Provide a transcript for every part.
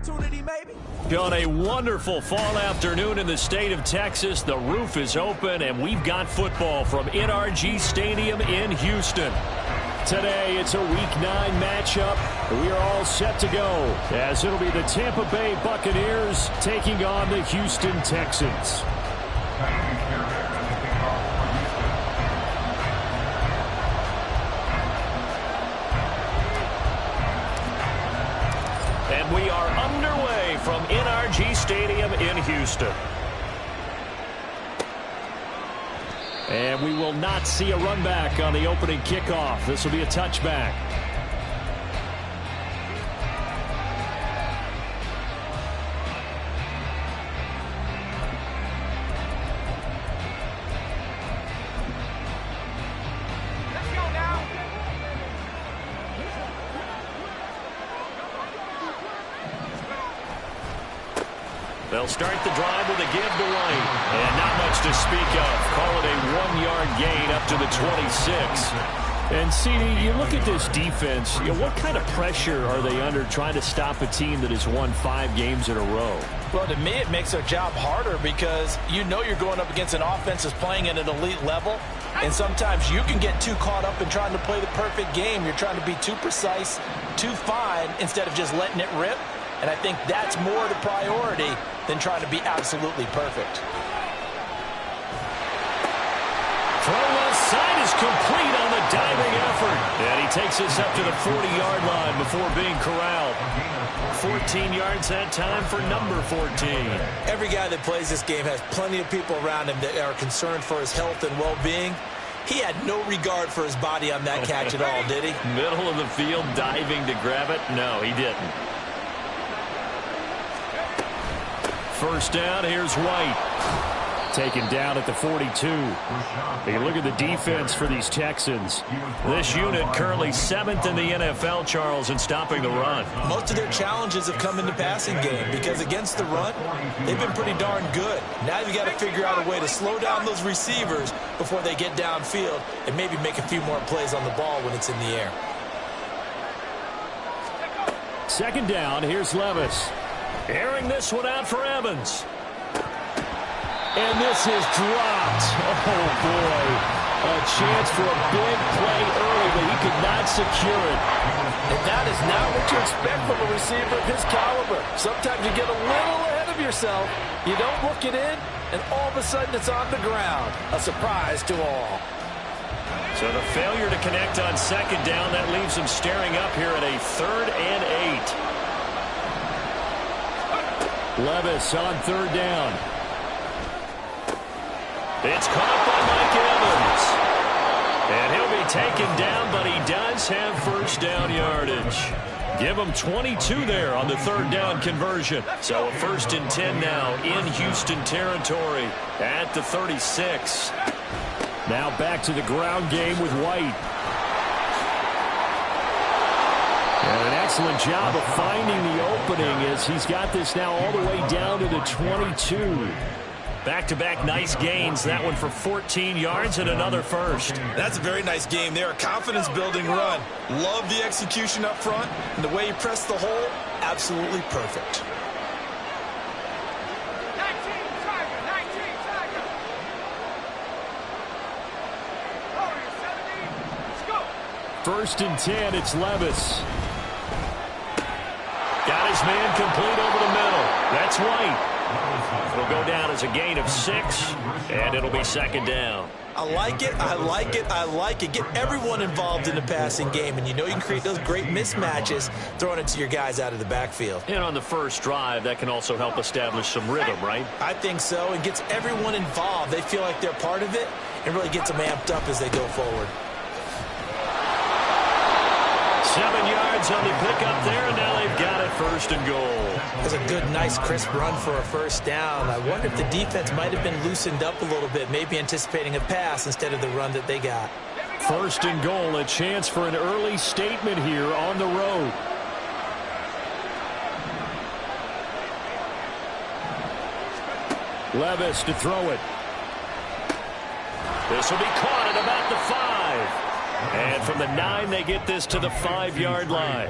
On a wonderful fall afternoon in the state of Texas, the roof is open, and we've got football from NRG Stadium in Houston. Today, it's a Week 9 matchup. We are all set to go, as it'll be the Tampa Bay Buccaneers taking on the Houston Texans. And we are underway from NRG Stadium in Houston. And we will not see a run back on the opening kickoff. This will be a touchback. They'll start the drive with a give to White. And not much to speak of. Call it a 1-yard gain up to the 26. And, CD, you look at this defense, what kind of pressure are they under trying to stop a team that has won 5 games in a row? Well, to me, it makes their job harder because you know you're going up against an offense that's playing at an elite level. And sometimes you can get too caught up in trying to play the perfect game. You're trying to be too precise, too fine, instead of just letting it rip. And I think that's more the priority than trying to be absolutely perfect. Throw left side is complete on the diving effort. And he takes us up to the 40-yard line before being corralled. 14 yards that time for number 14. Every guy that plays this game has plenty of people around him that are concerned for his health and well-being. He had no regard for his body on that catch at all, did he? Middle of the field, diving to grab it? No, he didn't. First down, here's White. Taken down at the 42. Take a look at the defense for these Texans. This unit currently 7th in the NFL, Charles, in stopping the run. Most of their challenges have come in the passing game because against the run, they've been pretty darn good. Now you've got to figure out a way to slow down those receivers before they get downfield and maybe make a few more plays on the ball when it's in the air. Second down, here's Levis. Airing this one out for Evans. And this is dropped. Oh, boy. A chance for a big play early, but he could not secure it. And that is not what you expect from a receiver of his caliber. Sometimes you get a little ahead of yourself. You don't look it in, and all of a sudden it's on the ground. A surprise to all. So the failure to connect on second down, that leaves him staring up here at a 3rd and 8. Levis on 3rd down. It's caught by Mike Evans. And he'll be taken down, but he does have first down yardage. Give him 22 there on the 3rd down conversion. So a 1st and 10 now in Houston territory at the 36. Now back to the ground game with White. And an excellent job of finding the opening as he's got this now all the way down to the 22. Back-to-back nice gains. That one for 14 yards and another first. That's a very nice game there. A confidence-building run. Love the execution up front. And the way he pressed the hole, absolutely perfect. 1st and 10, it's Levis. Got his man complete over the middle. That's White. It'll go down as a gain of 6, and it'll be 2nd down. I like it, I like it, I like it. Get everyone involved in the passing game, and you know you can create those great mismatches throwing it to your guys out of the backfield. And on the first drive, that can also help establish some rhythm, right? I think so. It gets everyone involved. They feel like they're part of it, and really gets them amped up as they go forward. 7 yards on the pickup there, and now they've got it 1st and goal. That's a good, nice, crisp run for a 1st down. I wonder if the defense might have been loosened up a little bit, maybe anticipating a pass instead of the run that they got. 1st and goal, a chance for an early statement here on the road. Levis to throw it. This will be caught at about the 5. And from the 9, they get this to the 5-yard line.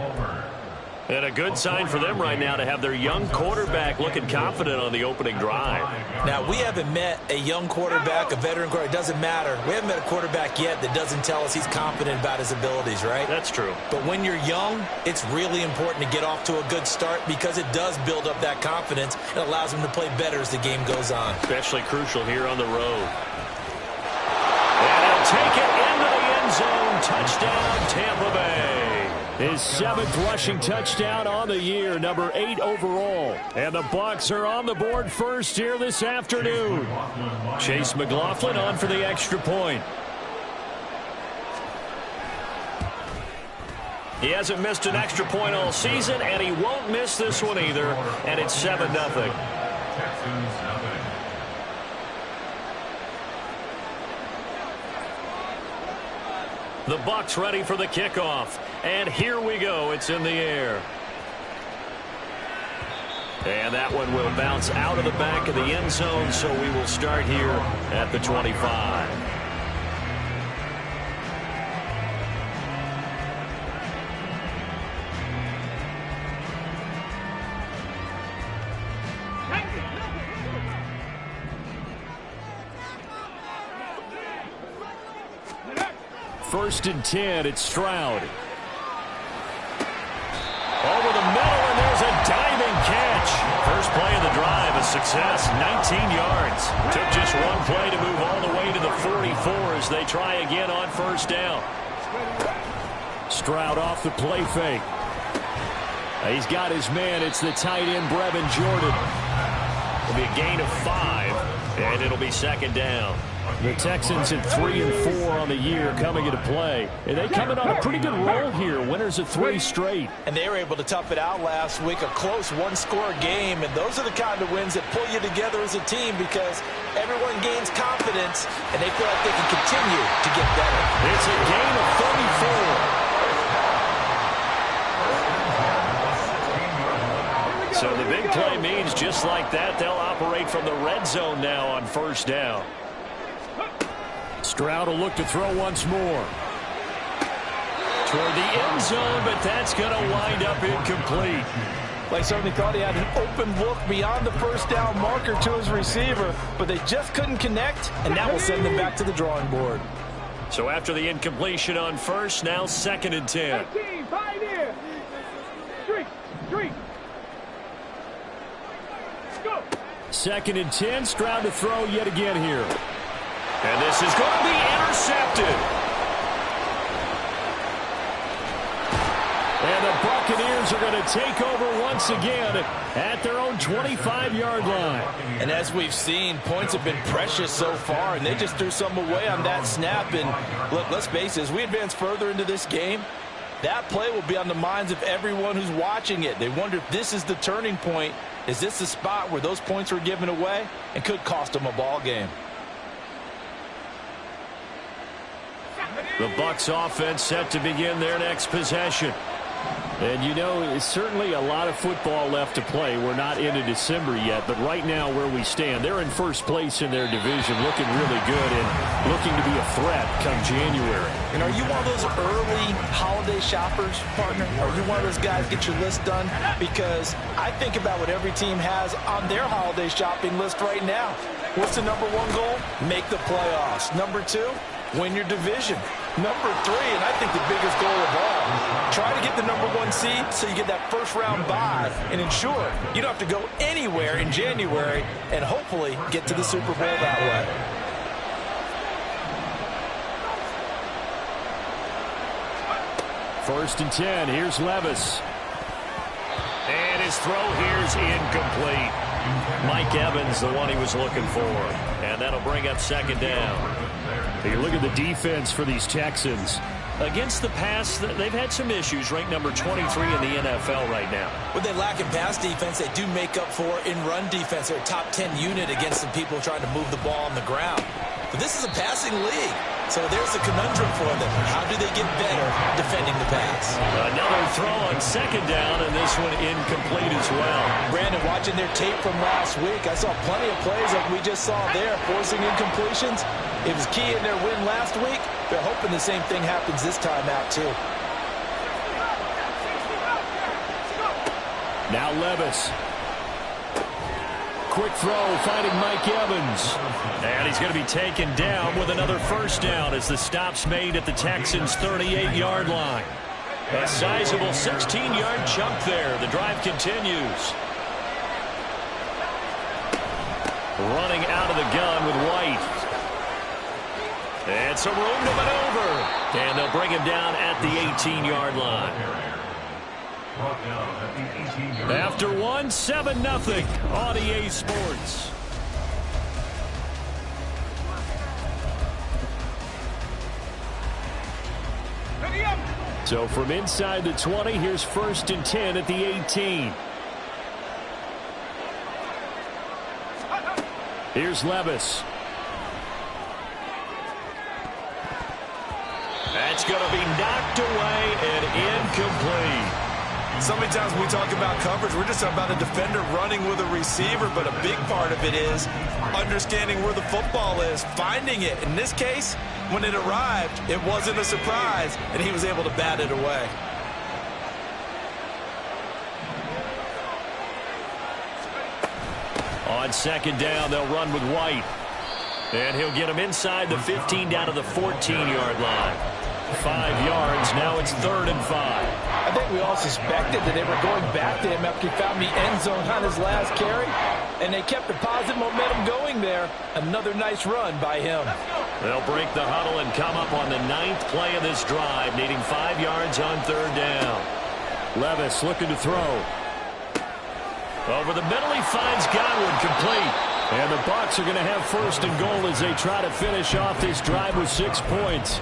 And a good sign for them right now to have their young quarterback looking confident on the opening drive. Now, we haven't met a young quarterback, a veteran quarterback. It doesn't matter. We haven't met a quarterback yet that doesn't tell us he's confident about his abilities, right? That's true. But when you're young, it's really important to get off to a good start because it does build up that confidence. It allows him to play better as the game goes on. Especially crucial here on the road. And he'll take it into the end zone. Touchdown, Tampa Bay. His 7th rushing touchdown on the year, number 8 overall. And the Bucs are on the board first here this afternoon. Chase McLaughlin on for the extra point. He hasn't missed an extra point all season, and he won't miss this one either. And it's 7-0. The Bucs ready for the kickoff. And here we go. It's in the air. And that one will bounce out of the back of the end zone, so we will start here at the 25. First and 10, it's Stroud. Over the middle, and there's a diving catch. First play of the drive, a success, 19 yards. Took just one play to move all the way to the 44 as they try again on first down. Stroud off the play fake. He's got his man. It's the tight end, Brevin Jordan. It'll be a gain of 5, and it'll be second down. The Texans at 3 and 4 on the year coming into play. And they come in on a pretty good roll here. Winners of 3 straight. And they were able to tough it out last week. A close one-score game. And those are the kind of wins that pull you together as a team because everyone gains confidence and they feel like they can continue to get better. It's a gain of 34. So the big play means just like that, they'll operate from the red zone now on first down. Stroud will look to throw once more. Toward the end zone, but that's going to wind up incomplete. They certainly thought he had an open look beyond the first down marker to his receiver, but they just couldn't connect, and that will send them back to the drawing board. So after the incompletion on first, now 2nd and 10. Pioneer. Street. Go. 2nd and 10, Stroud to throw yet again here. And this is going to be intercepted. And the Buccaneers are going to take over once again at their own 25-yard line. And as we've seen, points have been precious so far, and they just threw some away on that snap. And look, let's face it, as we advance further into this game, that play will be on the minds of everyone who's watching it. They wonder if this is the turning point. Is this the spot where those points were given away and could cost them a ball game? The Bucs offense set to begin their next possession. And you know, it's certainly a lot of football left to play. We're not into December yet, but right now where we stand, they're in first place in their division, looking really good and looking to be a threat come January. And are you one of those early holiday shoppers, partner? Are you one of those guys get your list done? Because I think about what every team has on their holiday shopping list right now. What's the number 1 goal? Make the playoffs. Number 2, win your division. Number 3, and I think the biggest goal of all, try to get the number 1 seed so you get that first-round bye and ensure you don't have to go anywhere in January and hopefully get to the Super Bowl that way. First and 10, here's Levis. And his throw here's incomplete. Mike Evans, the one he was looking for. And that'll bring up second down. You look at the defense for these Texans. Against the pass, they've had some issues, ranked number 23 in the NFL right now. When they lack in pass defense, they do make up for in run defense. They're a top 10 unit against some people trying to move the ball on the ground. But this is a passing league. So there's a conundrum for them. How do they get better defending the pass? Another throw on second down, and this one incomplete as well. Brandon, watching their tape from last week, I saw plenty of plays like we just saw there, forcing incompletions. It was key in their win last week. They're hoping the same thing happens this time out, too. Now Levis. Quick throw, finding Mike Evans. And he's going to be taken down with another first down as the stop's made at the Texans' 38-yard line. A sizable 16-yard chunk there. The drive continues. Running out of the gun with White. And some room to maneuver. And they'll bring him down at the 18-yard line. After 7-0 on EA Sports. So from inside the 20, here's 1st and 10 at the 18. Here's Levis. That's going to be knocked away and incomplete. So many times when we talk about coverage, we're just talking about a defender running with a receiver, but a big part of it is understanding where the football is, finding it. In this case, when it arrived, it wasn't a surprise, and he was able to bat it away. On 2nd down, they'll run with White. And he'll get him inside the 15 down to the 14-yard line. 5 yards. Now it's 3rd and 5. I think we all suspected that they were going back to him after he found the end zone on his last carry, and they kept the positive momentum going there. Another nice run by him. They'll break the huddle and come up on the 9th play of this drive, needing 5 yards on 3rd down. Levis looking to throw. Over the middle, he finds Godwin, complete. And the Bucs are going to have 1st and goal as they try to finish off this drive with 6 points.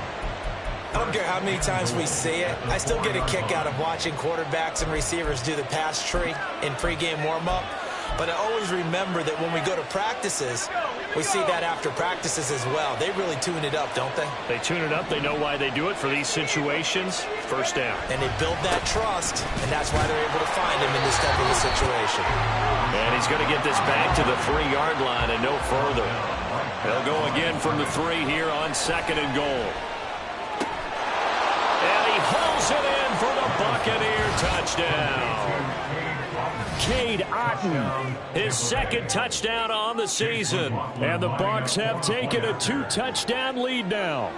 I don't care how many times we see it. I still get a kick out of watching quarterbacks and receivers do the pass tree in pregame warm-up. But I always remember that when we go to practices, we see that after practices as well. They really tune it up, don't they? They tune it up. They know why they do it for these situations. 1st down. And they build that trust, and that's why they're able to find him in this type of a situation. And he's going to get this back to the 3-yard line and no further. They'll go again from the 3 here on 2nd and goal. And he hauls it in for the Buccaneer touchdown. Cade Otton, his 2nd touchdown on the season. And the Bucs have taken a 2-touchdown lead now.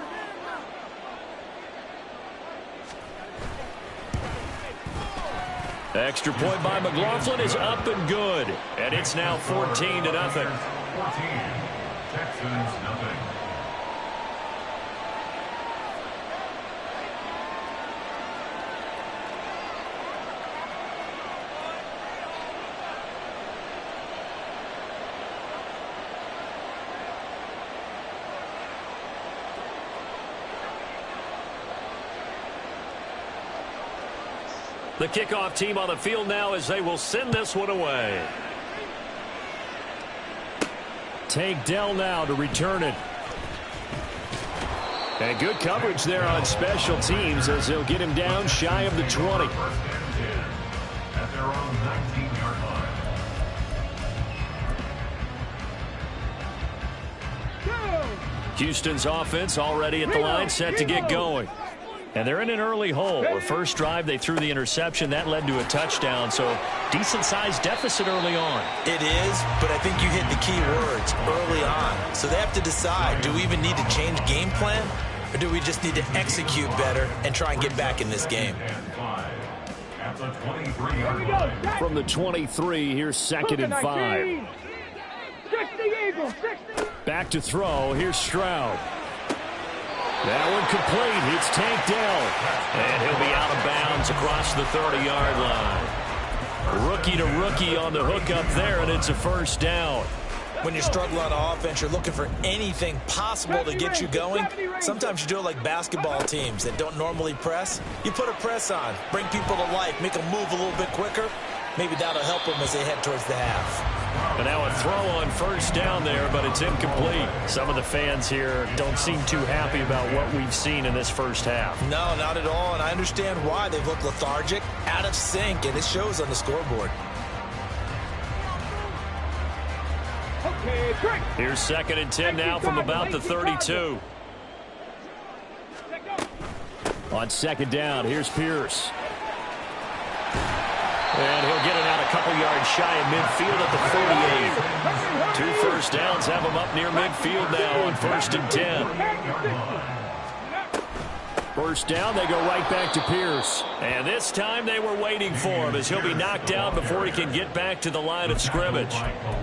Extra point by McLaughlin is up and good. And it's now 14-0. 14, Texans nothing. The kickoff team on the field now as they will send this one away. Tank Dell now to return it. And good coverage there on special teams as they'll get him down shy of the 20. At their own 19-yard line. Houston's offense already at the line, set to get going. And they're in an early hole. The first drive, they threw the interception. That led to a touchdown, so decent-sized deficit early on. It is, but I think you hit the key words, early on. So they have to decide, do we even need to change game plan, or do we just need to execute better and try and get back in this game? At the 23-yard line. From the 23, here's 2nd and 5. 60 Eagles, 60. Back to throw. Here's Stroud. That one complete. It's Tank Dell. And he'll be out of bounds across the 30-yard line. Rookie to rookie on the hook up there, and it's a 1st down. When you're struggling on offense, you're looking for anything possible to get you going. Sometimes you do it like basketball teams that don't normally press. You put a press on, bring people to life, make them move a little bit quicker. Maybe that'll help them as they head towards the half. And now a throw on 1st down there, but it's incomplete. Some of the fans here don't seem too happy about what we've seen in this first half. No, not at all, and I understand why. They've looked lethargic, out of sync, and it shows on the scoreboard. Okay, great. Here's 2nd and 10 now from about the 32. On 2nd down, here's Pierce. And he'll get it out of couple yards shy of midfield at the 48. 2 first downs have them up near midfield now on 1st and 10. First down, they go right back to Pierce. And this time they were waiting for him as he'll be knocked down before he can get back to the line of scrimmage.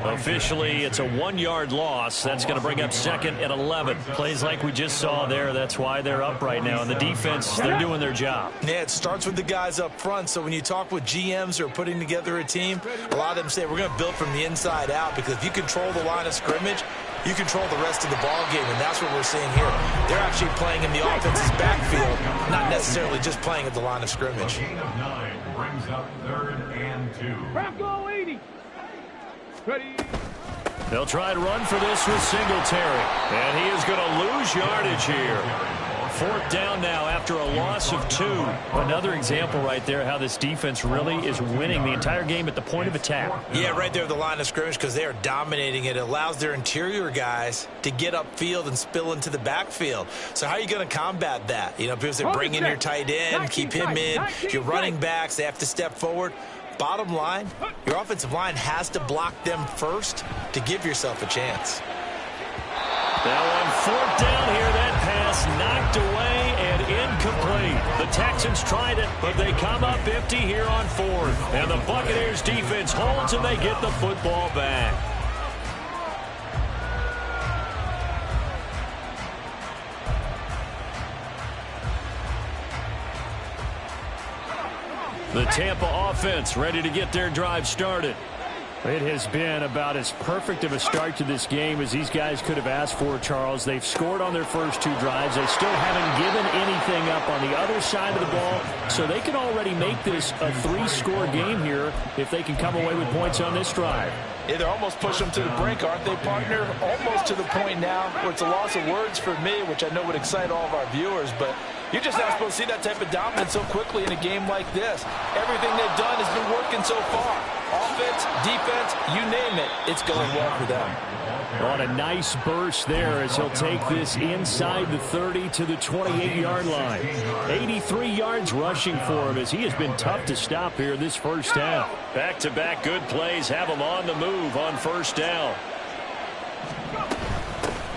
Officially, it's a 1-yard loss. That's going to bring up 2nd and 11. Plays like we just saw there. That's why they're up right now. And the defense, they're doing their job. Yeah, it starts with the guys up front. So when you talk with GMs who are putting together a team, a lot of them say we're going to build from the inside out, because if you control the line of scrimmage, you control the rest of the ball game, and that's what we're seeing here. They're actually playing in the offense's backfield, not necessarily just playing at the line of scrimmage. Gain of 9 brings up 3rd and 2. Bronco 80. Ready. They'll try to run for this with Singletary. And he is going to lose yardage here. 4th down now after a loss of 2. Another example right there how this defense really is winning the entire game at the point of attack. Yeah, right there at the line of scrimmage, because they are dominating it. It allows their interior guys to get upfield and spill into the backfield. So how are you going to combat that? You know, people say bring in your tight end, keep him in. Your running backs, they have to step forward. Bottom line, your offensive line has to block them first to give yourself a chance. Now on 4th down here, that pass knocked away and incomplete. The Texans tried it, but they come up empty here on 4th. And the Buccaneers defense holds and they get the football back. The Tampa offense ready to get their drive started. It has been about as perfect of a start to this game as these guys could have asked for, Charles. They've scored on their first 2 drives. They still haven't given anything up on the other side of the ball, so they can already make this a 3-score game here if they can come away with points on this drive. Yeah, they're almost pushing them to the brink, aren't they, partner? Almost to the point now where it's a loss of words for me, which I know would excite all of our viewers, but you're just not supposed to see that type of dominance so quickly in a game like this. Everything they've done has been working so far. Offense, defense, you name it, it's going well for them. On a nice burst there as he'll take this inside the 30 to the 28-yard line. 83 yards rushing for him as he has been tough to stop here this first half. Back-to-back good plays have him on the move on 1st down.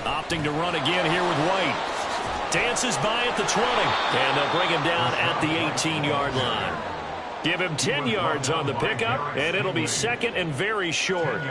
Opting to run again here with White. Dances by at the 20, and they'll bring him down at the 18-yard line. Give him 10 yards on the pickup, and it'll be 2nd and very short.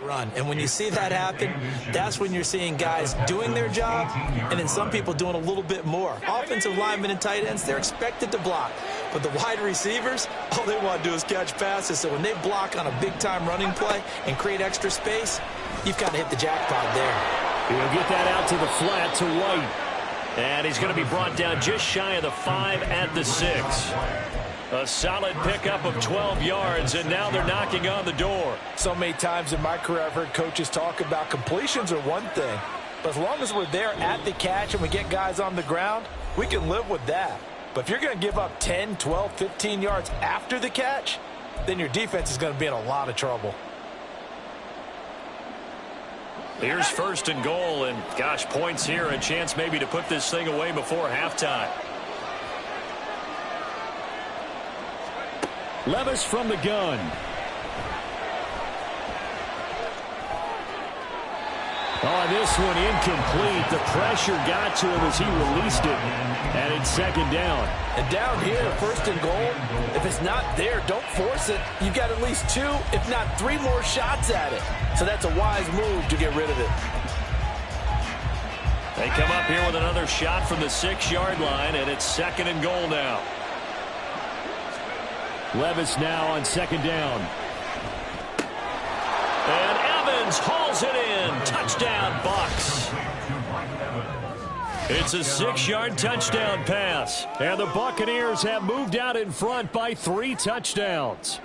Run. And when you see that happen, that's when you're seeing guys doing their job and then some people doing a little bit more. Offensive linemen and tight ends, they're expected to block. But the wide receivers, all they want to do is catch passes. So when they block on a big-time running play and create extra space, you've kind of hit the jackpot there. He'll get that out to the flat to White. And he's going to be brought down just shy of the 5 at the 6. A solid pickup of 12 yards, and now they're knocking on the door. So many times in my career I've heard coaches talk about completions are one thing, but as long as we're there at the catch and we get guys on the ground, we can live with that. But if you're going to give up 10, 12, 15 yards after the catch, then your defense is going to be in a lot of trouble. Here's 1st and goal, and gosh, points here, a chance maybe to put this thing away before halftime. Levis from the gun. Oh, this one incomplete. The pressure got to him as he released it. And it's 2nd down. And down here, 1st and goal, if it's not there, don't force it. You've got at least 2, if not 3 more shots at it. So that's a wise move to get rid of it. They come up here with another shot from the 6-yard line, and it's 2nd and goal now. Levis now on 2nd down. And Evans hauls it in. in. Touchdown, Bucks. It's a 6-yard touchdown pass. And the Buccaneers have moved out in front by 3 touchdowns.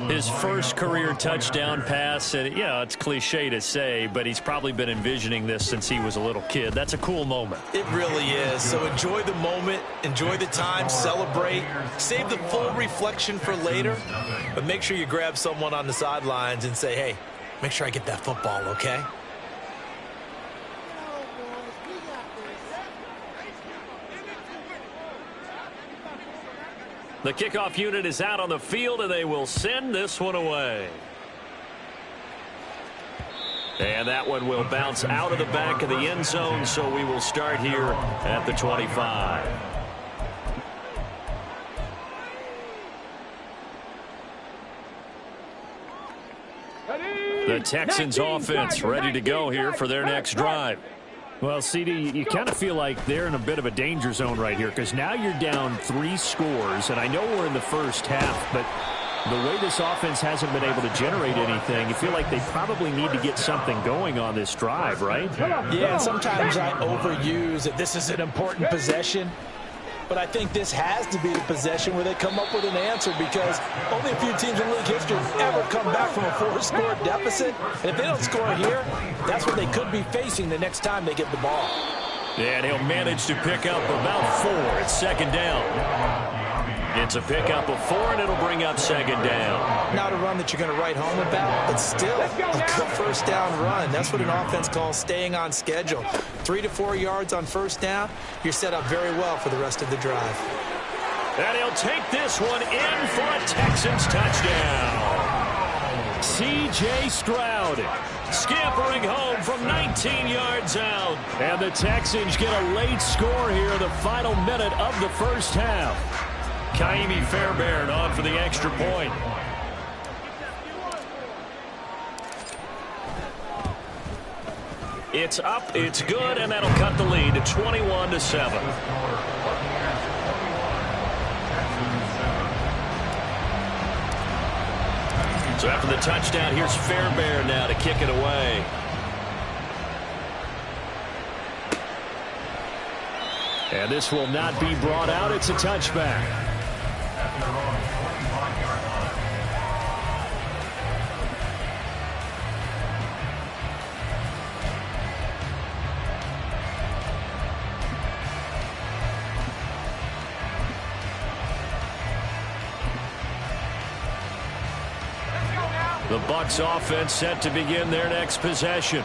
His first career touchdown pass, and it's cliche to say, but he's probably been envisioning this since he was a little kid. That's a cool moment. It really is. So enjoy the moment, enjoy the time, celebrate, save the full reflection for later, but make sure you grab someone on the sidelines and say, hey, make sure I get that football, okay? The kickoff unit is out on the field, and they will send this one away. And that one will bounce out of the back of the end zone, so we will start here at the 25. The Texans offense ready to go here for their next drive. Well, CD, you kind of feel like they're in a bit of a danger zone right here because now you're down 3 scores, and I know we're in the first half, but the way this offense hasn't been able to generate anything, you feel like they probably need to get something going on this drive, right? Yeah, and sometimes I overuse that this is an important possession. But I think this has to be the possession where they come up with an answer because only a few teams in league history have ever come back from a 4-score deficit. And if they don't score here, that's what they could be facing the next time they get the ball. And he'll manage to pick up about 4 at second down. It's a pickup of 4, and it'll bring up second down. Not a run that you're going to write home about, but still a good first down run. That's what an offense calls staying on schedule. 3 to 4 yards on first down, you're set up very well for the rest of the drive. And he'll take this one in for a Texans touchdown. C.J. Stroud scampering home from 19 yards out. And the Texans get a late score here in the final minute of the first half. Kaimi Fairbairn on for the extra point. It's up, it's good, and that'll cut the lead to 21-7. So after the touchdown, here's Fairbairn now to kick it away. And this will not be brought out. It's a touchback. The Bucs offense set to begin their next possession.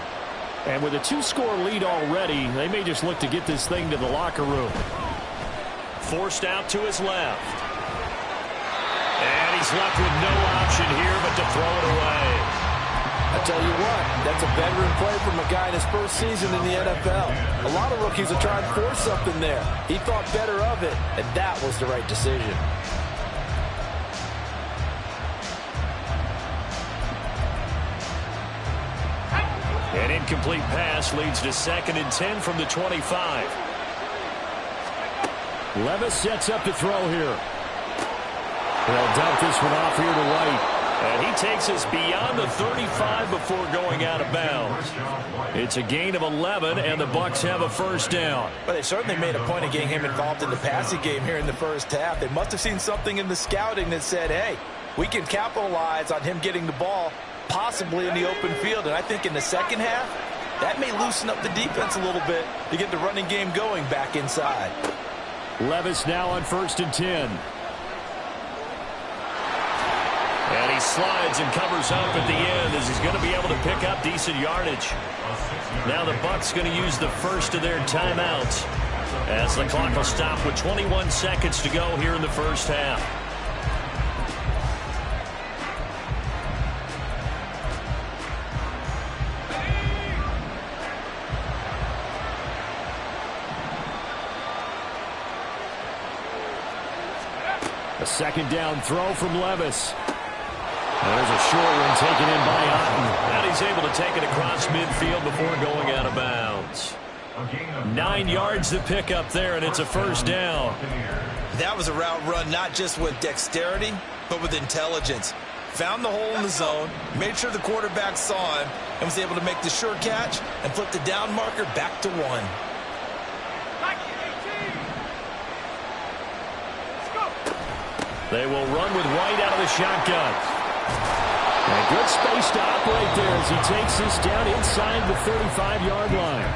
And with a 2-score lead already, they may just look to get this thing to the locker room. Forced out to his left. And he's left with no option here but to throw it away. I tell you what, that's a veteran play from a guy in his first season in the NFL. A lot of rookies are trying to force something there. He thought better of it, and that was the right decision. An incomplete pass leads to 2nd and 10 from the 25. Levis sets up to throw here. They'll dump this one off here to White. And he takes us beyond the 35 before going out of bounds. It's a gain of 11, and the Bucs have a first down. But they certainly made a point of getting him involved in the passing game here in the first half. They must have seen something in the scouting that said, hey, we can capitalize on him getting the ball possibly in the open field. And I think in the second half, that may loosen up the defense a little bit to get the running game going back inside. Levis now on 1st and 10. And he slides and covers up at the end as he's going to be able to pick up decent yardage. Now the Bucs going to use the first of their timeouts as the clock will stop with 21 seconds to go here in the first half. A 2nd down throw from Levis. There's a short one taken in by Otten. And he's able to take it across midfield before going out of bounds. 9 yards to pick up there, and it's a first down. That was a route run not just with dexterity, but with intelligence. found the hole in the zone, made sure the quarterback saw him, and was able to make the sure catch and flip the down marker back to 1. They will run with White out of the shotgun. And good space to operate there as he takes this down inside the 35-yard line.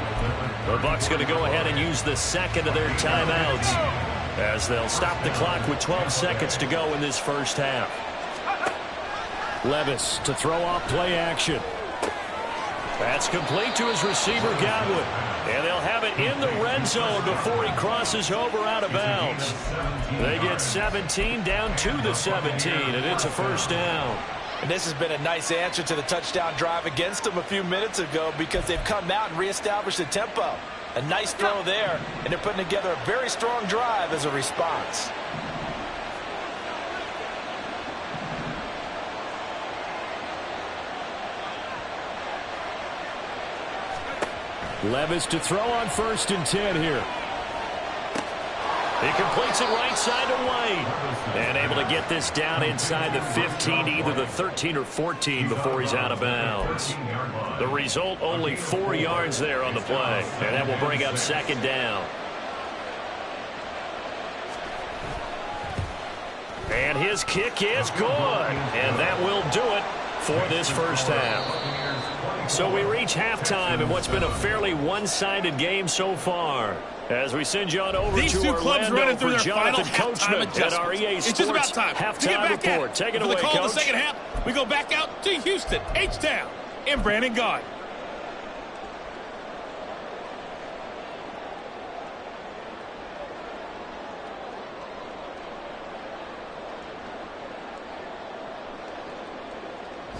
The Bucs going to go ahead and use the second of their timeouts as they'll stop the clock with 12 seconds to go in this first half. Levis to throw off play action. That's complete to his receiver, Godwin. And they'll have it in the red zone before he crosses over out of bounds. They get 17 down to the 17, and it's a first down. And this has been a nice answer to the touchdown drive against them a few minutes ago because they've come out and reestablished the tempo. A nice throw there, and they're putting together a very strong drive as a response. Levis to throw on 1st and 10 here. He completes it right side to White. And able to get this down inside the 15, either the 13 or 14 before he's out of bounds. The result, only 4 yards there on the play. And that will bring up 2nd down. And his kick is good. And that will do it for this first half. So we reach halftime in what's been a fairly one-sided game so far. As we send you on over These to two clubs running Orlando through for their final Jonathan halftime Coachman at our EA adjustments. It's just about Sports time to get halftime back report. at Take it For away, the call Coach. of the second half, we go back out to Houston, H-Town, and Brandon Gaudin.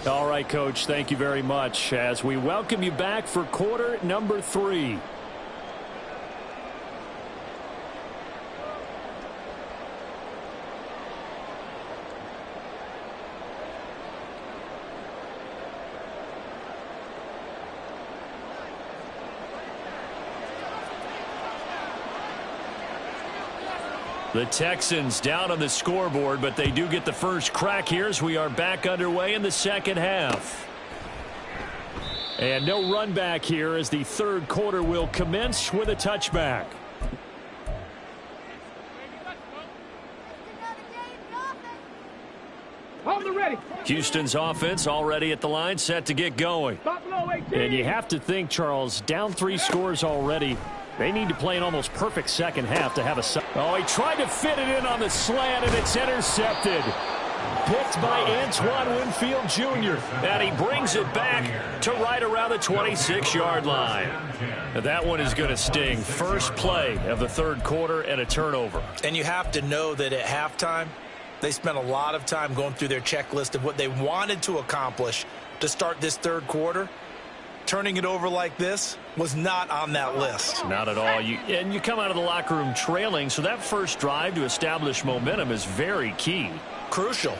All right, Coach, thank you very much as we welcome you back for quarter number 3. The Texans down on the scoreboard, but they do get the first crack here as we are back underway in the second half. And no run back here as the third quarter will commence with a touchback. Houston's offense already at the line, set to get going. And you have to think, Charles, down 3 scores already. They need to play an almost perfect second half to have a... Oh, he tried to fit it in on the slant, and it's intercepted. Picked by Antoine Winfield Jr. And he brings it back to right around the 26-yard line. Now that one is going to sting. First play of the third quarter and a turnover. And you have to know that at halftime, they spent a lot of time going through their checklist of what they wanted to accomplish to start this third quarter. Turning it over like this was not on that list. Not at all. And you come out of the locker room trailing, so that first drive to establish momentum is very key. Crucial.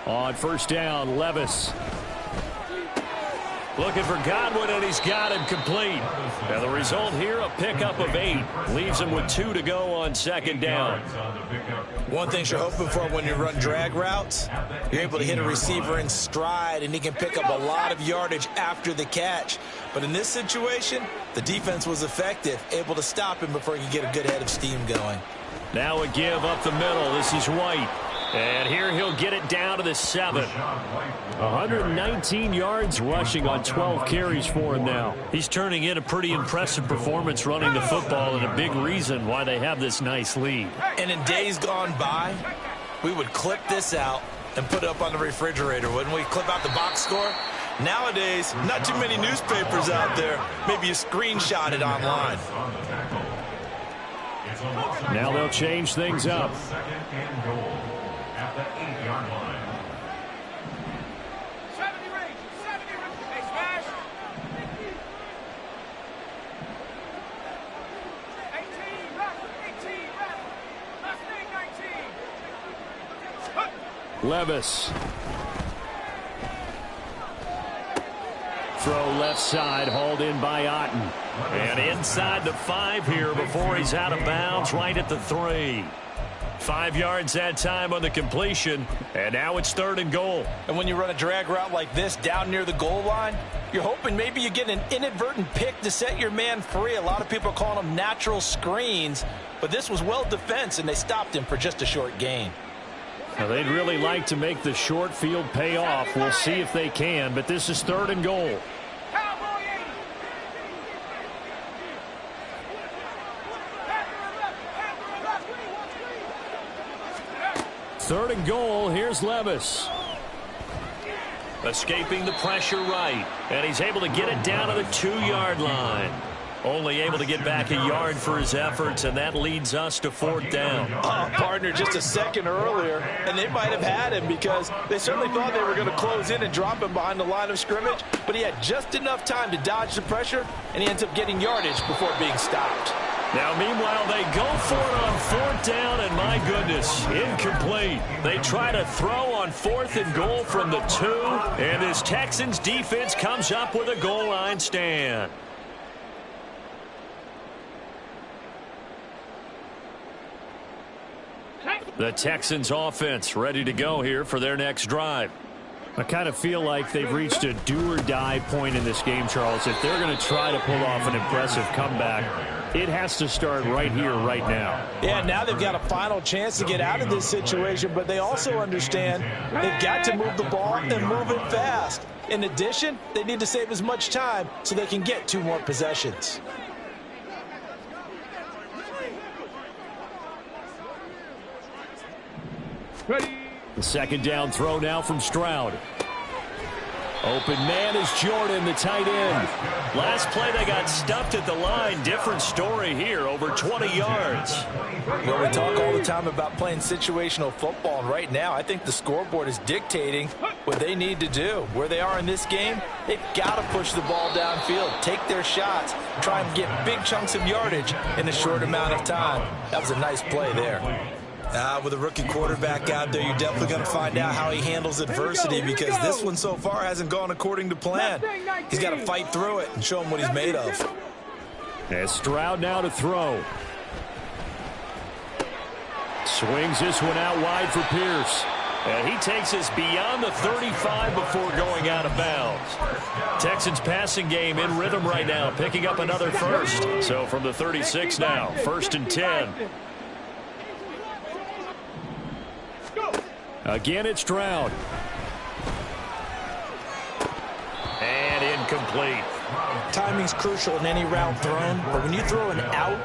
On first down, Levis. Looking for Godwin, and he's got him complete. Now the result here, a pickup of 8. Leaves him with 2 to go on second down. One thing you're hoping for when you run drag routes, you're able to hit a receiver in stride, and he can pick up a lot of yardage after the catch. But in this situation, the defense was effective, able to stop him before he could get a good head of steam going. Now a give up the middle. This is White. And here he'll get it down to the 7. 119 yards rushing on 12 carries for him now. He's turning in a pretty impressive performance running the football, and a big reason why they have this nice lead. And in days gone by, we would clip this out and put it up on the refrigerator, wouldn't we? Clip out the box score. Nowadays, not too many newspapers out there. Maybe you screenshot it online. Now they'll change things up. Second and goal at the 8-yard line. Levis. Throw left side, hauled in by Otten. And inside the 5 here before he's out of bounds, right at the 3. 5 yards that time on the completion, and now it's 3rd and goal. And when you run a drag route like this down near the goal line, you're hoping maybe you get an inadvertent pick to set your man free. A lot of people are calling them natural screens, but this was well defense, and they stopped him for just a short gain. Now, they'd really like to make the short field pay off. We'll see if they can, but this is 3rd and goal. 3rd and goal. Here's Levis. Escaping the pressure right. And he's able to get it down to the 2-yard line. Only able to get back a yard for his efforts, and that leads us to 4th down. Partner, just a second earlier, and they might have had him because they certainly thought they were going to close in and drop him behind the line of scrimmage, but he had just enough time to dodge the pressure, and he ends up getting yardage before being stopped. Now, meanwhile, they go for it on 4th down, and my goodness, incomplete. They try to throw on 4th and goal from the 2, and this Texans defense comes up with a goal line stand. The Texans offense ready to go here for their next drive. I kind of feel like they've reached a do-or-die point in this game, Charles. If they're going to try to pull off an impressive comeback, it has to start right here, right now. Yeah, now they've got a final chance to get out of this situation, but they also understand they've got to move the ball and move it fast. In addition, they need to save as much time so they can get 2 more possessions. Ready. The 2nd down throw now from Stroud. Open man is Jordan, the tight end. Last play, they got stuffed at the line. Different story here, over 20 yards. Well, we talk all the time about playing situational football, and right now I think the scoreboard is dictating what they need to do. Where they are in this game, they've got to push the ball downfield, take their shots, try and get big chunks of yardage in a short amount of time. That was a nice play there. With a rookie quarterback out there, you're definitely going to find out how he handles adversity, because this one so far hasn't gone according to plan. He's got to fight through it and show him what he's made of. And Stroud now to throw. Swings this one out wide for Pierce. And he takes us beyond the 35 before going out of bounds. Texans passing game in rhythm right now, picking up another first. So from the 36 now, 1st and 10. Again, it's Stroud. And incomplete. Timing's crucial in any route thrown, but when you throw an out,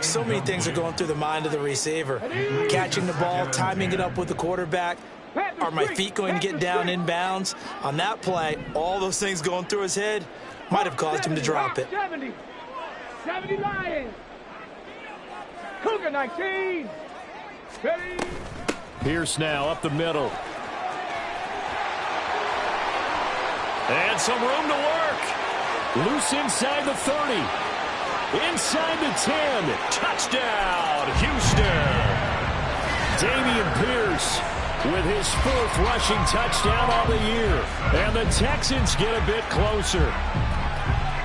so many things are going through the mind of the receiver. Catching the ball, timing it up with the quarterback. Are my feet going to get down in bounds? On that play, all those things going through his head might have caused him to drop it. 70 Lions. Cougar 19. Ready. Pierce now up the middle. And some room to work. Loose inside the 30. Inside the 10. Touchdown, Houston. Dameon Pierce with his 4th rushing touchdown on the year. And the Texans get a bit closer.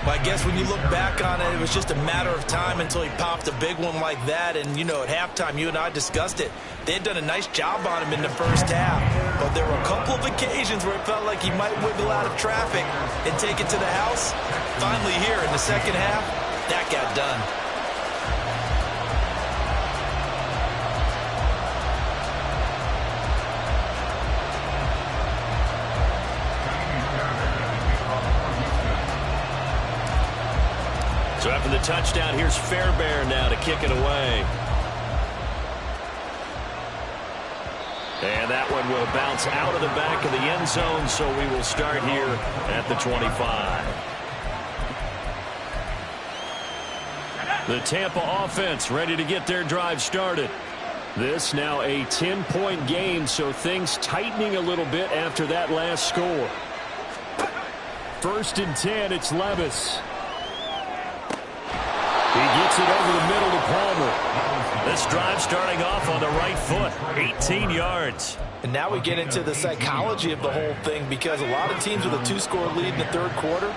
Well, I guess when you look back on it, it was just a matter of time until he popped a big one like that. And, you know, at halftime, you and I discussed it. They had done a nice job on him in the first half. But there were a couple of occasions where it felt like he might wiggle out of traffic and take it to the house. Finally here in the second half, that got done. So after the touchdown, here's Fairbairn now to kick it away. And that one will bounce out of the back of the end zone, so we will start here at the 25. The Tampa offense ready to get their drive started. This now a 10-point game, so things tightening a little bit after that last score. 1st and 10, it's Levis. He gets it over the middle to Palmer. This drive starting off on the right foot, 18 yards. And now we get into the psychology of the whole thing, because a lot of teams with a 2-score lead in the 3rd quarter,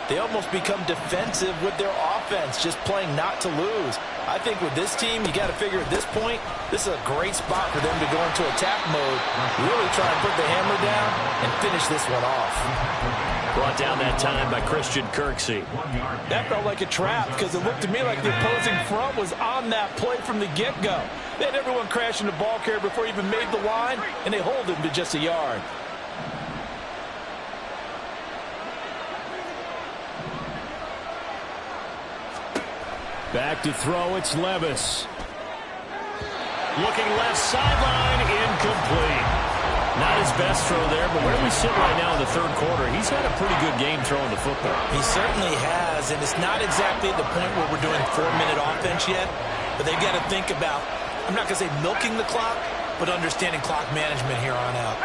they almost become defensive with their offense, just playing not to lose. I think with this team, you got to figure at this point, this is a great spot for them to go into attack mode, really try and put the hammer down and finish this one off. Brought down that time by Christian Kirksey. That felt like a trap because it looked to me like the opposing front was on that play from the get-go. They had everyone crashing the ball carrier before he even made the line, and they hold him to just a yard. Back to throw, it's Levis. Looking left sideline, incomplete. Not his best throw there, but where we sit right now in the third quarter, he's had a pretty good game throwing the football. He certainly has, and it's not exactly the point where we're doing 4-minute offense yet, but they've got to think about, I'm not going to say milking the clock, but understanding clock management here on out.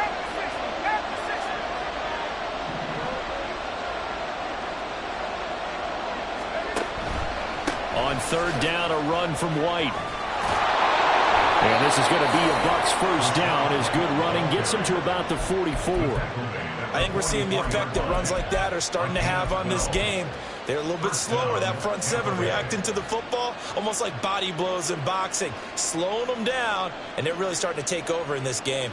On third down, a run from White. And this is going to be a Bucs first down as good running gets him to about the 44. I think we're seeing the effect that runs like that are starting to have on this game. They're a little bit slower, that front seven reacting to the football, almost like body blows in boxing, slowing them down, and they're really starting to take over in this game.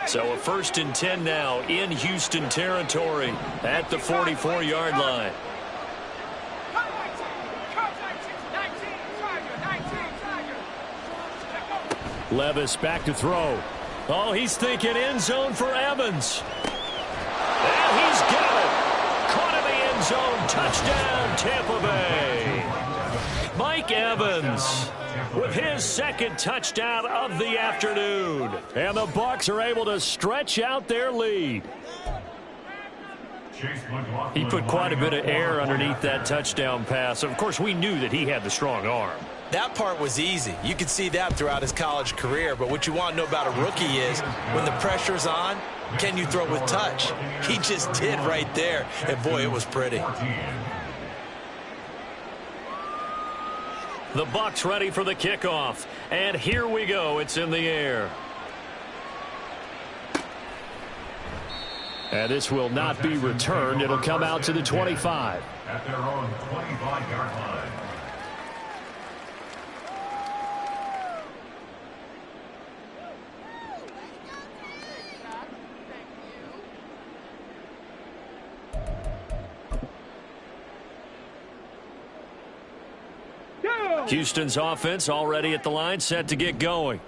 So a 1st and 10 now in Houston territory at the 44-yard line. Levis back to throw. Oh, he's thinking end zone for Evans. And he's got it. Caught in the end zone. Touchdown, Tampa Bay. Mike Evans with his second touchdown of the afternoon. And the Bucs are able to stretch out their lead. He put quite a bit of air underneath that touchdown pass. Of course, we knew that he had the strong arm. That part was easy. You could see that throughout his college career. But what you want to know about a rookie is when the pressure's on, can you throw with touch? He just did right there. And, boy, it was pretty. The Bucs ready for the kickoff. And here we go. It's in the air. And this will not be returned. It'll come out to the 25. At their own 25-yard line. Houston's offense already at the line, set to get going.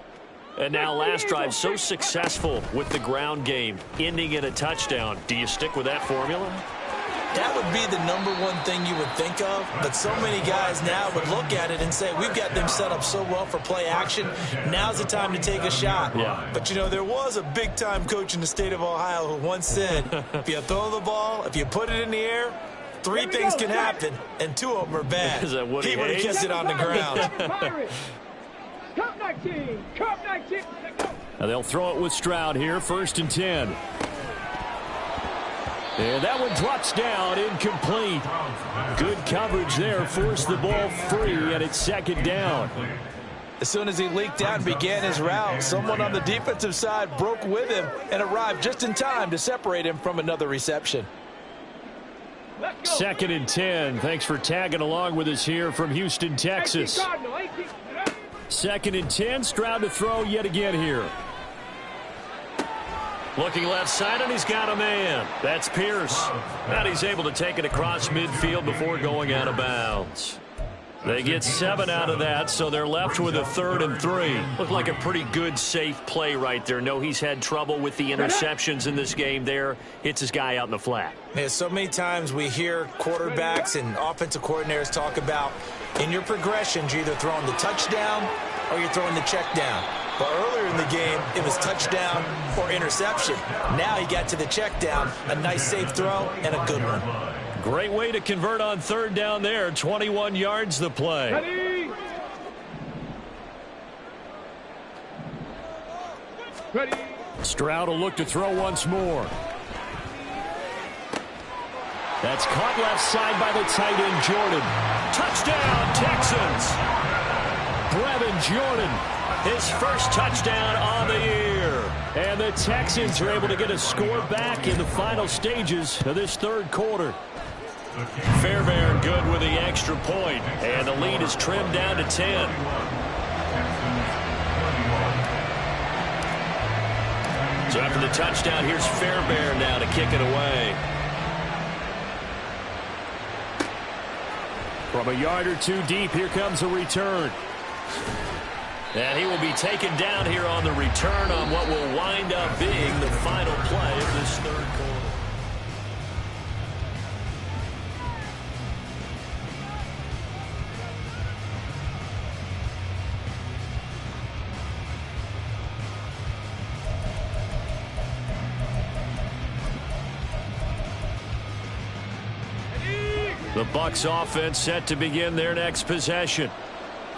And now last drive so successful with the ground game, ending in a touchdown. Do you stick with that formula? That would be the number one thing you would think of, but so many guys now would look at it and say, we've got them set up so well for play action, now's the time to take a shot. Yeah. But, you know, there was a big-time coach in the state of Ohio who once said, if you throw the ball, if you put it in the air, 3 things can happen, and 2 of them are bad. Is that what he would have kissed it on the ground. Now they'll throw it with Stroud here, 1st and 10. And that one drops down, incomplete. Good coverage there, forced the ball free, and it's 2nd down. As soon as he leaked out and began his route, someone on the defensive side broke with him and arrived just in time to separate him from another reception. 2nd and 10. Thanks for tagging along with us here from Houston, Texas. 2nd and 10. Stroud to throw yet again here. Looking left side, and he's got a man. That's Pierce. And he's able to take it across midfield before going out of bounds. They get 7 out of that, so they're left with a 3rd and 3. Looked like a pretty good, safe play right there. No, he's had trouble with the interceptions in this game there. Hits his guy out in the flat. Yeah, so many times we hear quarterbacks and offensive coordinators talk about in your progressions, you're either throwing the touchdown or you're throwing the check down. But earlier in the game, it was touchdown or interception. Now he got to the check down, a nice safe throw, and a good one. Great way to convert on 3rd down there. 21 yards the play. Ready. Stroud will look to throw once more. That's caught left side by the tight end, Jordan. Touchdown, Texans. Brevin Jordan, his first touchdown on the year. the Texans are able to get a score back in the final stages of this third quarter. Fairbairn good with the extra point, and the lead is trimmed down to 10. So after the touchdown, here's Fairbairn now to kick it away. From a yard or two deep, here comes a return. And he will be taken down here on the return on what will wind up being the final play of this third quarter. The Bucs offense set to begin their next possession.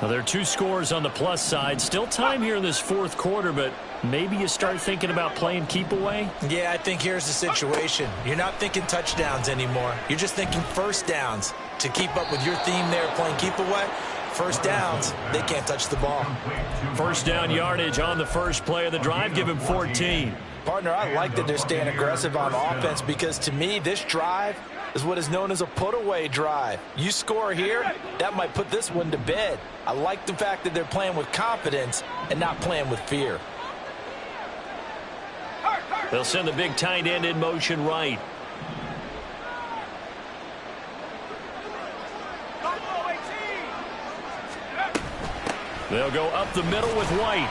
Now, there are 2 scores on the plus side. Still time here in this fourth quarter, but maybe you start thinking about playing keep away? Yeah, I think here's the situation. You're not thinking touchdowns anymore. You're just thinking first downs. To keep up with your theme there, playing keep away, first downs, they can't touch the ball. First down yardage on the first play of the drive. Give him 14. Partner, I like that they're staying aggressive on offense because, to me, this drive is what is known as a put-away drive. You score here, that might put this one to bed. I like the fact that they're playing with confidence and not playing with fear. They'll send the big tight end in motion right. They'll go up the middle with White.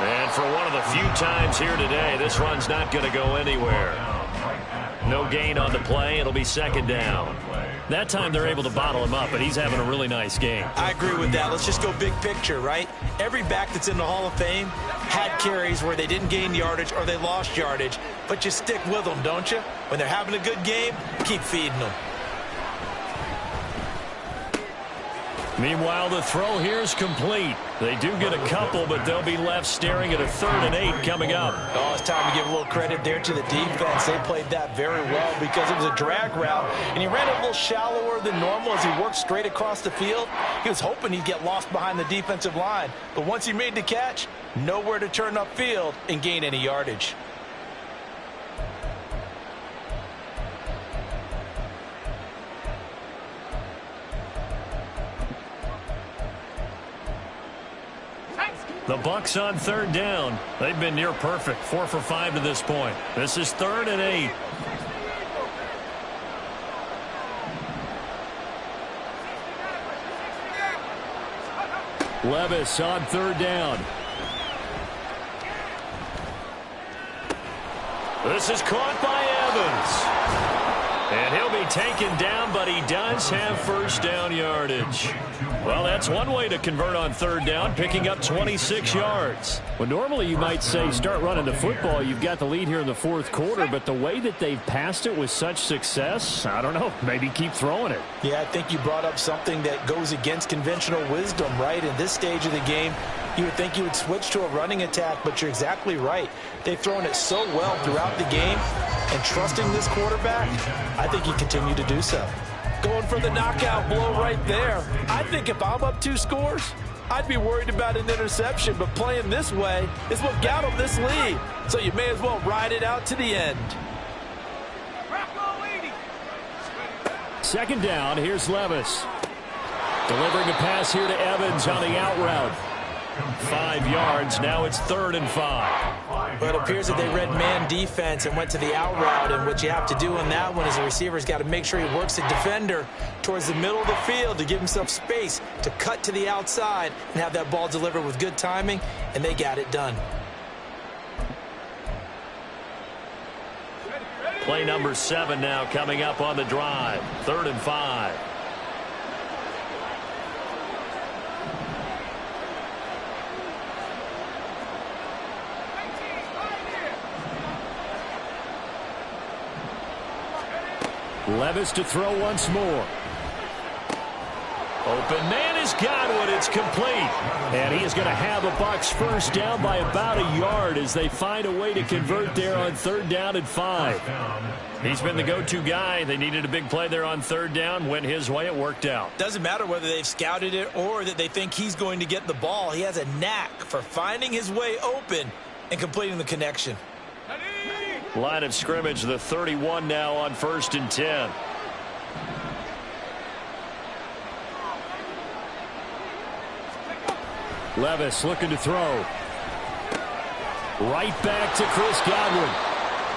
And for one of the few times here today, this run's not going to go anywhere. No gain on the play. It'll be second down. That time they're able to bottle him up, but he's having a really nice game. I agree with that. Let's just go big picture, right? Every back that's in the Hall of Fame had carries where they didn't gain yardage or they lost yardage, but you stick with them, don't you? When they're having a good game, keep feeding them. Meanwhile, the throw here is complete. They do get a couple, but they'll be left staring at a 3rd and 8 coming up. Oh, it's time to give a little credit there to the defense. They played that very well because it was a drag route, and he ran a little shallower than normal as he worked straight across the field. He was hoping he'd get lost behind the defensive line, but once he made the catch, nowhere to turn upfield and gain any yardage. The Bucs on 3rd down. They've been near perfect. 4 for 5 to this point. This is 3rd and 8. Levis on 3rd down. This is caught by Evans. And he'll be taken down, but he does have first down yardage. Well, that's one way to convert on 3rd down, picking up 26 yards. Well, normally you might say start running the football. You've got the lead here in the fourth quarter, but the way that they've passed it with such success, I don't know, maybe keep throwing it. Yeah, I think you brought up something that goes against conventional wisdom, right? In this stage of the game, you would think you would switch to a running attack, but you're exactly right. They've thrown it so well throughout the game, and trusting this quarterback, I think you continue to do so. Going for the knockout blow right there. I think if I'm up 2 scores, I'd be worried about an interception, but playing this way is what got them this lead. So you may as well ride it out to the end. 2nd down, here's Levis. Delivering a pass here to Evans on the out route. 5 yards, now it's 3rd and 5. But it appears that they read man defense and went to the out route, and what you have to do on that one is the receiver's got to make sure he works the defender towards the middle of the field to give himself space to cut to the outside and have that ball delivered with good timing, and they got it done. Play number 7 now coming up on the drive. 3rd and 5. Levis to throw once more. Open man has got one. It's complete. And he is going to have the Bucs first down by about a yard as they find a way to convert there on 3rd down and 5. He's been the go-to guy. They needed a big play there on 3rd down. Went his way. It worked out. Doesn't matter whether they've scouted it or that they think he's going to get the ball. He has a knack for finding his way open and completing the connection. Line of scrimmage, the 31 now on 1st and 10. Levis looking to throw. Right back to Chris Godwin.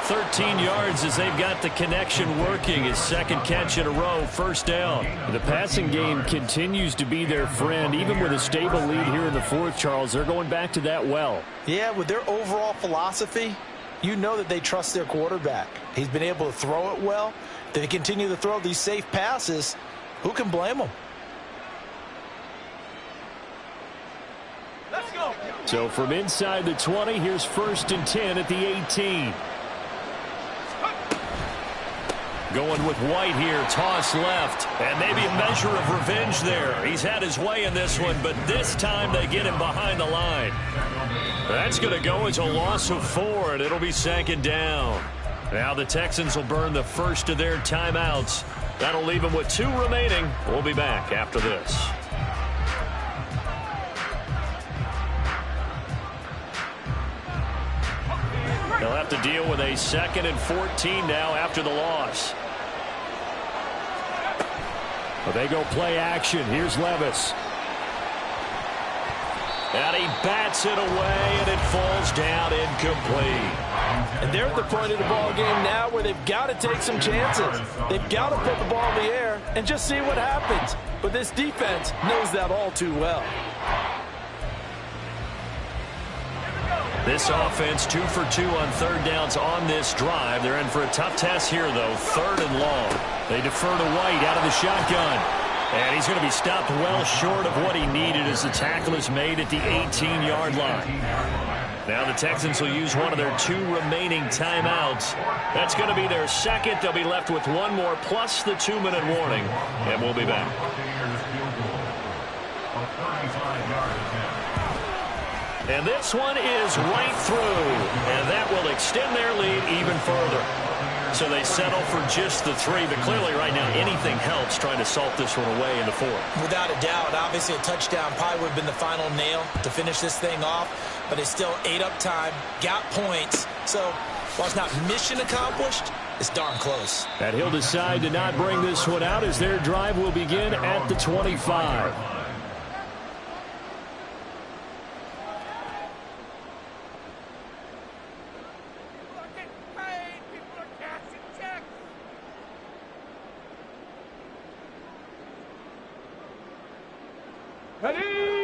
13 yards as they've got the connection working. His second catch in a row, first down. The passing game continues to be their friend. Even with a stable lead here in the fourth, Charles, they're going back to that well. Yeah, with their overall philosophy, you know that they trust their quarterback. He's been able to throw it well. They continue to throw these safe passes. Who can blame them? Let's go. So from inside the 20, here's 1st and 10 at the 18. Going with White here, toss left, and maybe a measure of revenge there. He's had his way in this one, but this time they get him behind the line. That's going to go as a loss of 4, and it'll be 2nd down. Now the Texans will burn the first of their timeouts. That'll leave them with 2 remaining. We'll be back after this. They'll have to deal with a 2nd and 14 now after the loss. Well, they go play action. Here's Levis. And he bats it away, and it falls down incomplete. And they're at the point of the ball game now where they've got to take some chances. They've got to put the ball in the air and just see what happens. But this defense knows that all too well. This offense 2 for 2 on 3rd downs on this drive. They're in for a tough test here, though. 3rd and long. They defer to White out of the shotgun. And he's going to be stopped well short of what he needed as the tackle is made at the 18-yard line. Now the Texans will use one of their 2 remaining timeouts. That's going to be their 2nd. They'll be left with 1 more plus the 2-minute warning. And we'll be back. And this one is right through. And that will extend their lead even further. So they settle for just the 3. But clearly right now anything helps trying to salt this one away in the 4th. Without a doubt, obviously a touchdown probably would have been the final nail to finish this thing off. But it's still ate up time, got points. So while it's not mission accomplished, it's darn close. And he'll decide to not bring this one out as their drive will begin at the 25.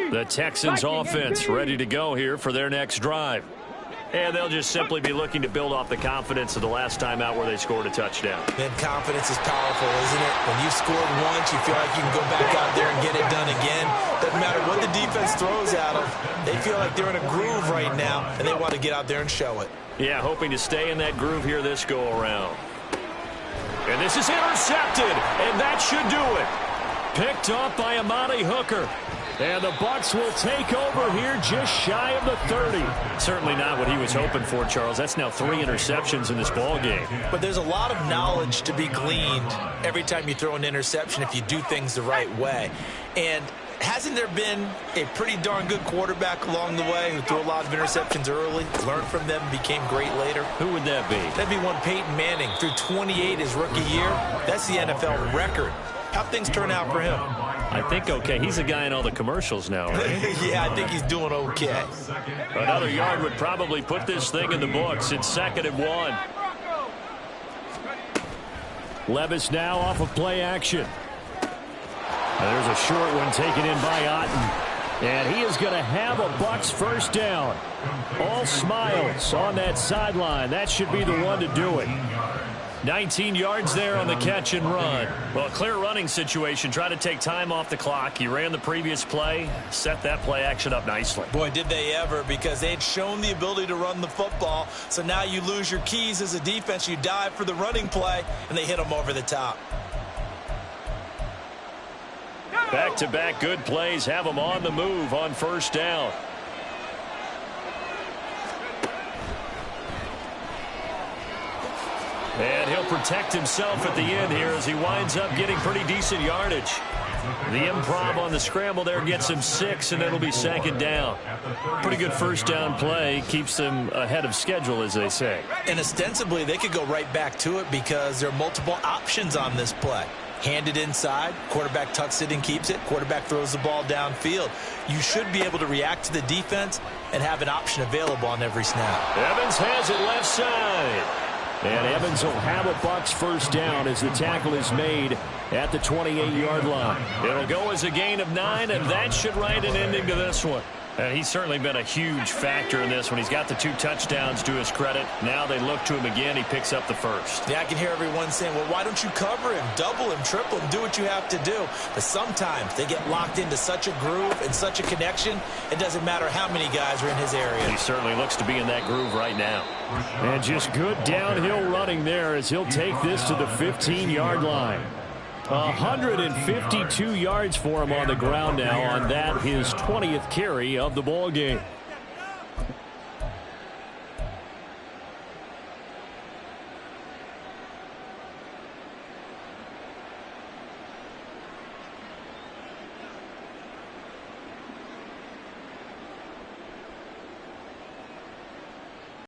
The Texans offense ready to go here for their next drive. And they'll just simply be looking to build off the confidence of the last time out where they scored a touchdown. And confidence is powerful, isn't it? When you scored once, you feel like you can go back out there and get it done again. Doesn't matter what the defense throws at them. They feel like they're in a groove right now, and they want to get out there and show it. Yeah, hoping to stay in that groove here this go-around. And this is intercepted, and that should do it. Picked off by Amani Hooker. And the Bucs will take over here just shy of the 30. Certainly not what he was hoping for, Charles. That's now 3 interceptions in this ball game. But there's a lot of knowledge to be gleaned every time you throw an interception if you do things the right way. And hasn't there been a pretty darn good quarterback along the way who threw a lot of interceptions early, learned from them, became great later? Who would that be? That'd be one Peyton Manning. Threw 28 his rookie year. That's the NFL record. How'd things turn out for him? I think okay. He's a guy in all the commercials now, right? Yeah, I think he's doing okay. Another yard would probably put this thing in the books. It's 2nd and 1. Levis now off of play action. There's a short one taken in by Otten. And he is going to have a Bucs first down. All smiles on that sideline. That should be the one to do it. 19 yards there on the catch and run. Well, clear running situation. Try to take time off the clock. He ran the previous play, set that play action up nicely. Boy, did they ever, because they had shown the ability to run the football. So now you lose your keys as a defense. You dive for the running play, and they hit them over the top. Back-to-back good plays have them on the move on first down. And he'll protect himself at the end here as he winds up getting pretty decent yardage. The improv on the scramble there gets him 6, and it'll be second down. Pretty good first down play. Keeps them ahead of schedule, as they say. And ostensibly, they could go right back to it because there are multiple options on this play. Hand it inside, quarterback tucks it and keeps it, quarterback throws the ball downfield. You should be able to react to the defense and have an option available on every snap. Evans has it left side. And Evans will have a Bucs first down as the tackle is made at the 28-yard line. It'll go as a gain of 9, and that should write an ending to this one. He's certainly been a huge factor in this one. He's got the 2 touchdowns to his credit. Now they look to him again. He picks up the first. Yeah, I can hear everyone saying, well, why don't you cover him, double him, triple him, do what you have to do. But sometimes they get locked into such a groove and such a connection, it doesn't matter how many guys are in his area. He certainly looks to be in that groove right now. And just good downhill running there as he'll take this to the 15-yard line. 152 yards for him on the ground now on that, his 20th carry of the ball game.